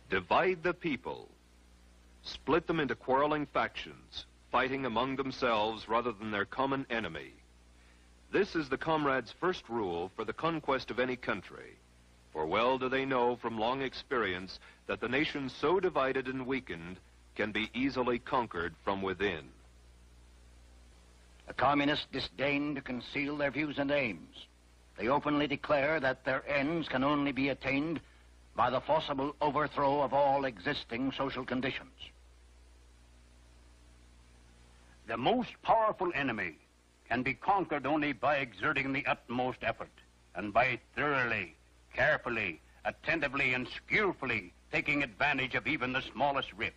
Divide the people. Split them into quarreling factions, fighting among themselves rather than their common enemy. This is the comrades' first rule for the conquest of any country. For well do they know from long experience that the nation so divided and weakened can be easily conquered from within. The communists disdain to conceal their views and aims. They openly declare that their ends can only be attained by the forcible overthrow of all existing social conditions. The most powerful enemy can be conquered only by exerting the utmost effort and by thoroughly, carefully, attentively, and skillfully taking advantage of even the smallest rift,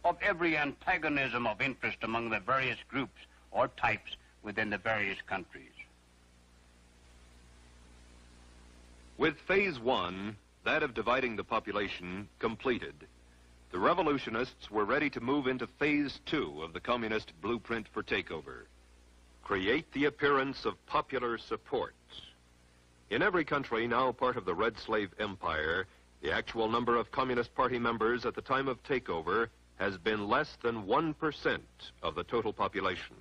of every antagonism of interest among the various groups or types within the various countries. With phase one, that of dividing the population, completed, the revolutionists were ready to move into phase two of the communist blueprint for takeover. Create the appearance of popular support. In every country now part of the Red Slave Empire, the actual number of Communist Party members at the time of takeover has been less than 1% of the total population.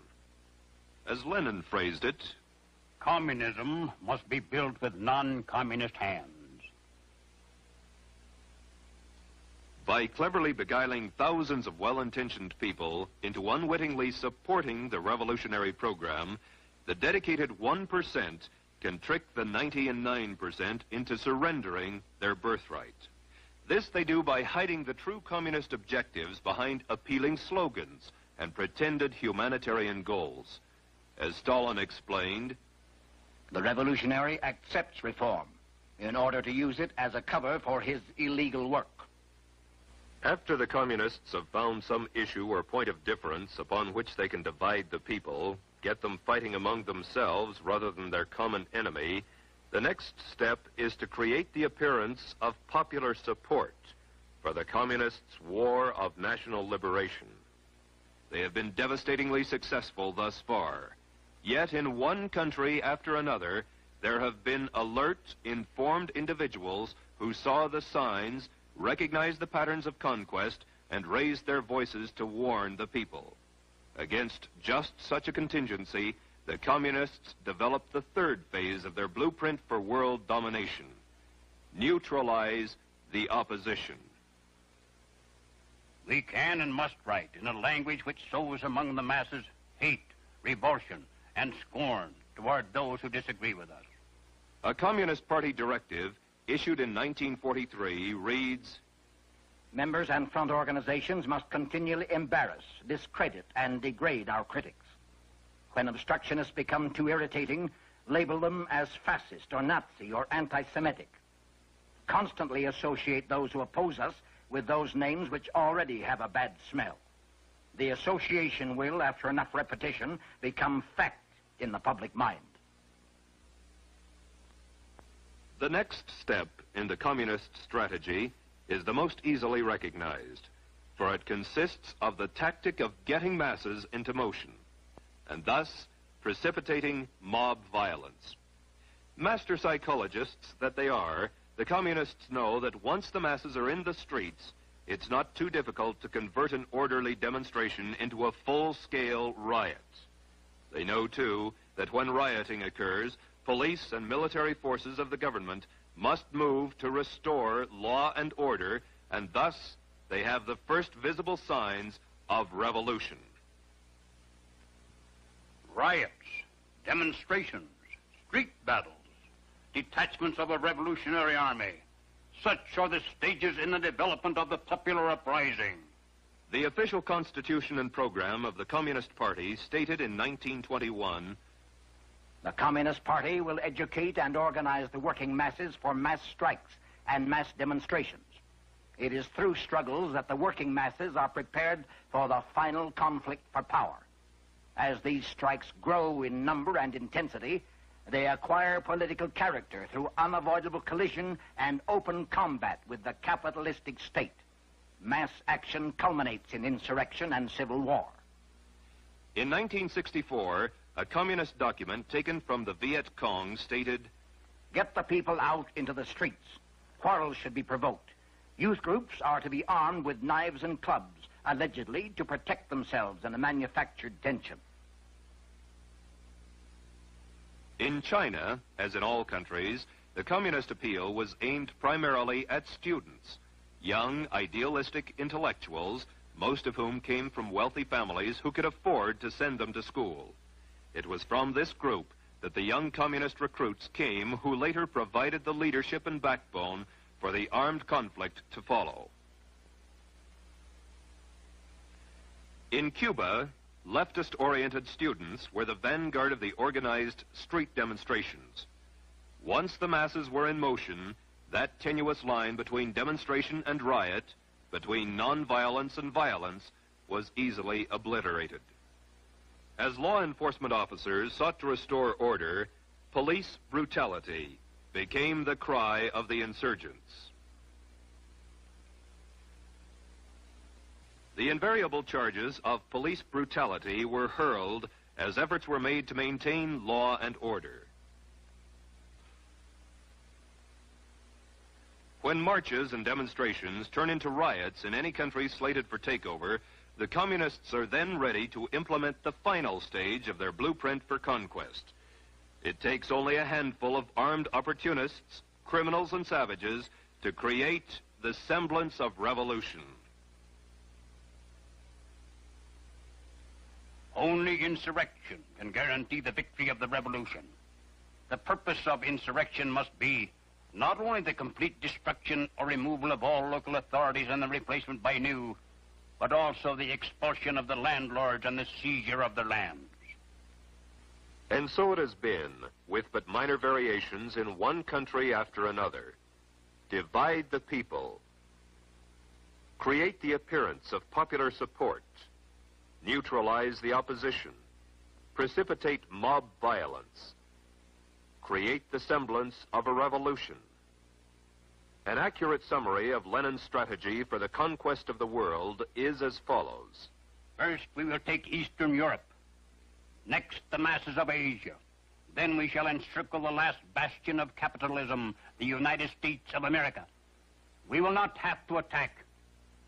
As Lenin phrased it, communism must be built with non-communist hands. By cleverly beguiling thousands of well-intentioned people into unwittingly supporting the revolutionary program, the dedicated 1% can trick the 99% into surrendering their birthright. This they do by hiding the true communist objectives behind appealing slogans and pretended humanitarian goals. As Stalin explained, the revolutionary accepts reform in order to use it as a cover for his illegal work. After the communists have found some issue or point of difference upon which they can divide the people, get them fighting among themselves rather than their common enemy, the next step is to create the appearance of popular support for the communists' war of national liberation. They have been devastatingly successful thus far. Yet in one country after another, there have been alert, informed individuals who saw the signs, recognized the patterns of conquest, and raised their voices to warn the people. Against just such a contingency, the communists developed the third phase of their blueprint for world domination: neutralize the opposition. We can and must write in a language which sows among the masses hate, revulsion, and scorn toward those who disagree with us. A Communist Party directive issued in 1943 reads, members and front organizations must continually embarrass, discredit, and degrade our critics. When obstructionists become too irritating, label them as fascist or Nazi or anti-Semitic. Constantly associate those who oppose us with those names which already have a bad smell. The association will, after enough repetition, become fact in the public mind. The next step in the communist strategy is the most easily recognized, for it consists of the tactic of getting masses into motion, and thus precipitating mob violence. Master psychologists that they are, the communists know that once the masses are in the streets, it's not too difficult to convert an orderly demonstration into a full-scale riot. They know, too, that when rioting occurs, police and military forces of the government must move to restore law and order, and thus they have the first visible signs of revolution. Riots, demonstrations, street battles, detachments of a revolutionary army. Such are the stages in the development of the popular uprising. The official constitution and program of the Communist Party stated in 1921, the Communist Party will educate and organize the working masses for mass strikes and mass demonstrations. It is through struggles that the working masses are prepared for the final conflict for power. As these strikes grow in number and intensity, they acquire political character through unavoidable collision and open combat with the capitalistic state. Mass action culminates in insurrection and civil war. In 1964, a communist document taken from the Viet Cong stated, get the people out into the streets. Quarrels should be provoked. Youth groups are to be armed with knives and clubs, allegedly to protect themselves in a manufactured tension. In China, as in all countries, the communist appeal was aimed primarily at students, young, idealistic intellectuals, most of whom came from wealthy families who could afford to send them to school. It was from this group that the young communist recruits came who later provided the leadership and backbone for the armed conflict to follow. In Cuba, leftist-oriented students were the vanguard of the organized street demonstrations. Once the masses were in motion, that tenuous line between demonstration and riot, between nonviolence and violence, was easily obliterated. As law enforcement officers sought to restore order, police brutality became the cry of the insurgents. The invariable charges of police brutality were hurled as efforts were made to maintain law and order. When marches and demonstrations turn into riots in any country slated for takeover, the communists are then ready to implement the final stage of their blueprint for conquest. It takes only a handful of armed opportunists, criminals and savages to create the semblance of revolution. Only insurrection can guarantee the victory of the revolution. The purpose of insurrection must be not only the complete destruction or removal of all local authorities and the replacement by new, but also the expulsion of the landlords and the seizure of their lands. And so it has been, with but minor variations in one country after another. Divide the people. Create the appearance of popular support. Neutralize the opposition. Precipitate mob violence. Create the semblance of a revolution. An accurate summary of Lenin's strategy for the conquest of the world is as follows. First, we will take Eastern Europe. Next, the masses of Asia. Then we shall encircle the last bastion of capitalism, the United States of America. We will not have to attack.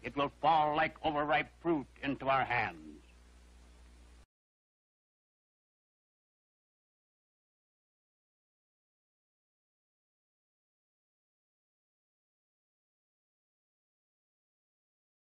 It will fall like overripe fruit into our hands.